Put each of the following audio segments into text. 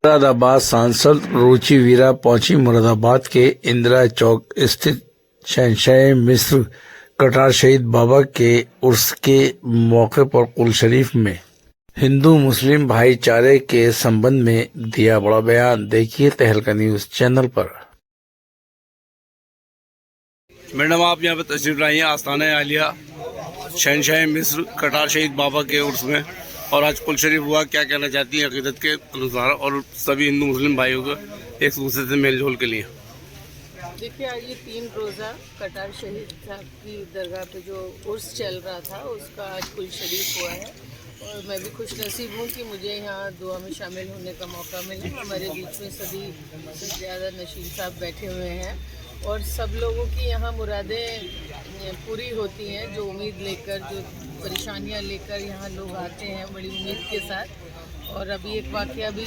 मुरादाबाद सांसद रुचि वीरा पहुंची मुरादाबाद के इंदिरा चौक स्थित शहंशाह मिस्र कटार शहीद बाबा के उर्स के मौके पर कुल शरीफ में हिंदू मुस्लिम भाईचारे के संबंध में दिया बड़ा बयान। देखिए तहलका न्यूज चैनल पर। मैडम, आप यहाँ पे तशरीफ लाई हैं आस्थाना आलिया शहंशाह मिस्र कटार शहीद बाबा के उर्स में, और आज कुल शरीफ हुआ। क्या कहना चाहती हैं अकीदत के अनुसार और सभी हिंदू मुस्लिम भाइयों को एक दूसरे से मेल जोल के लिए? देखिए, आज ये 3 रोज़ा कटार शहीद साहब की दरगाह पे जो उर्स चल रहा था उसका आज कुल शरीफ हुआ है, और मैं भी खुश नसीब हूँ कि मुझे यहाँ दुआ में शामिल होने का मौका मिला। हमारे बीच में सभी से ज़्यादा नशीन साहब बैठे हुए हैं और सब लोगों की यहाँ मुरादें पूरी होती हैं, जो उम्मीद लेकर, जो परेशानियाँ लेकर यहाँ लोग आते हैं बड़ी उम्मीद के साथ। और अभी एक वाक़या भी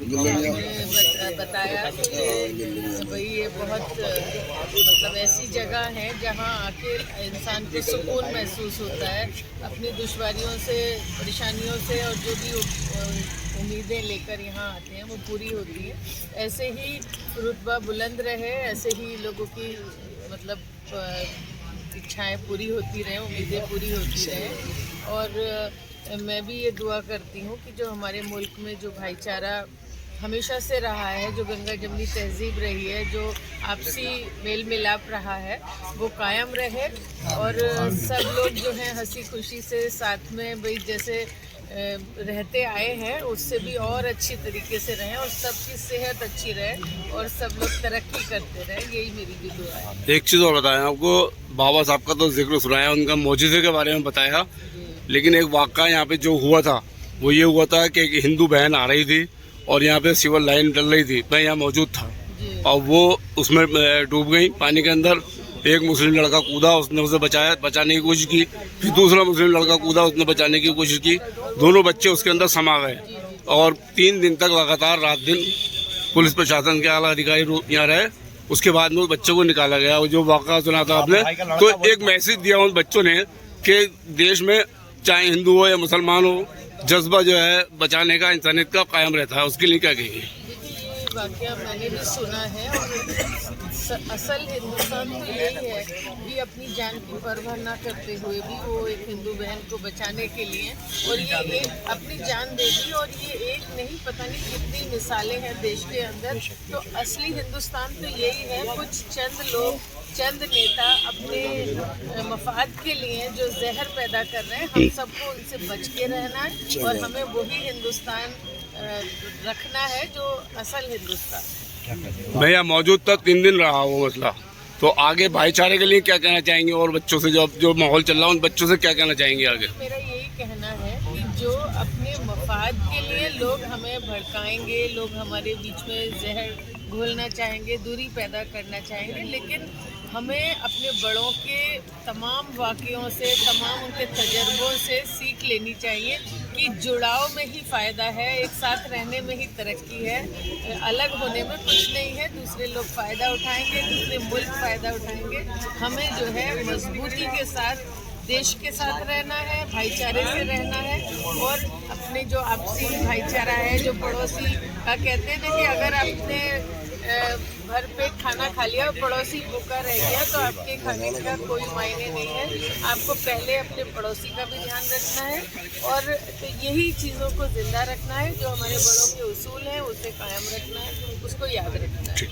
ने बताया कि भाई ये बहुत मतलब ऐसी जगह है जहाँ आके इंसान को सुकून महसूस होता है, अपनी दुश्वारियों से, परेशानियों से, और जो भी उम्मीदें लेकर यहाँ आते हैं वो पूरी होती है। ऐसे ही रुतबा बुलंद रहे, ऐसे ही लोगों की मतलब इच्छाएं पूरी होती रहें, उम्मीदें पूरी होती रहें। और मैं भी ये दुआ करती हूँ कि जो हमारे मुल्क में जो भाईचारा हमेशा से रहा है, जो गंगा जमनी तहजीब रही है, जो आपसी मेल मिलाप रहा है, वो कायम रहे, और सब लोग जो हैं हंसी खुशी से साथ में भाई जैसे रहते आए हैं उससे भी और अच्छी तरीके से रहें, और सबकी सेहत अच्छी रहे और सब लोग तरक्की करते रहें। यही मेरी भी दुआ है। एक चीज़ और बताएं, आपको बाबा साहब का तो जिक्र सुनाया, उनका मौजूदे के बारे में बताया, लेकिन एक वाक़या यहाँ पे जो हुआ था वो ये हुआ था कि एक हिंदू बहन आ रही थी और यहाँ पे सिविल लाइन डल रही थी, मैं यहाँ मौजूद था, और वो उसमें डूब गई पानी के अंदर। एक मुस्लिम लड़का कूदा, उसने उसे बचाने की कोशिश की, फिर दूसरा मुस्लिम लड़का कूदा, उसने बचाने की कोशिश की, दोनों बच्चे उसके अंदर समा गए, और 3 दिन तक लगातार रात दिन पुलिस प्रशासन के आला अधिकारी यहाँ रहे। उसके बाद में उस बच्चों को निकाला गया। और जो वाक़या सुना था आपने, तो एक मैसेज दिया उन बच्चों ने कि देश में चाहे हिंदू हो या मुसलमान हो, जज्बा जो है बचाने का, इंसानियत का कायम रहता है। उसके लिए क्या कहेंगे? ये वाक़या मैंने भी सुना है, और असल हिंदुस्तान तो यही है कि अपनी जान की परवाह ना करते हुए भी वो एक हिंदू बहन को बचाने के लिए, और ये एक अपनी जान दे दी, और ये एक नहीं पता नहीं कितनी मिसालें हैं देश के अंदर। तो असली हिंदुस्तान तो यही है, कुछ चंद लोग, चंद नेता अपने मफाद के लिए जो जहर पैदा कर रहे हैं, हम सबको उनसे बच के रहना है, और हमें वही हिंदुस्तान रखना है जो असल हिंदुस्तान। मैं यहाँ मौजूद था, 3 दिन रहा वो मसला। तो आगे भाईचारे के लिए क्या कहना चाहेंगे, और बच्चों से जो माहौल चल रहा है उन बच्चों से क्या कहना चाहेंगे आगे? मेरा यही कहना है कि जो अपने मफाद के लिए लोग हमें भड़काएंगे, लोग हमारे बीच में जहर घोलना चाहेंगे, दूरी पैदा करना चाहेंगे, लेकिन हमें अपने बड़ों के तमाम वाक़यों से, तमाम उनके तजर्बों से सीख लेनी चाहिए कि जुड़ाव में ही फ़ायदा है, एक साथ रहने में ही तरक्की है, अलग होने में कुछ नहीं है। दूसरे लोग फ़ायदा उठाएंगे, दूसरे मुल्क फ़ायदा उठाएंगे। हमें जो है मजबूती के साथ देश के साथ रहना है, भाईचारे से रहना है, और अपने जो आपसी भाईचारा है, जो पड़ोसी का कहते हैं ना कि अगर आपने भर पेट खाना खा लिया और पड़ोसी भूखा रह गया तो आपके खाने का कोई मायने नहीं है। आपको पहले अपने पड़ोसी का भी ध्यान रखना है, और तो यही चीज़ों को जिंदा रखना है, जो हमारे बड़ों के उसूल हैं उसे कायम रखना है, उसको याद रखना है।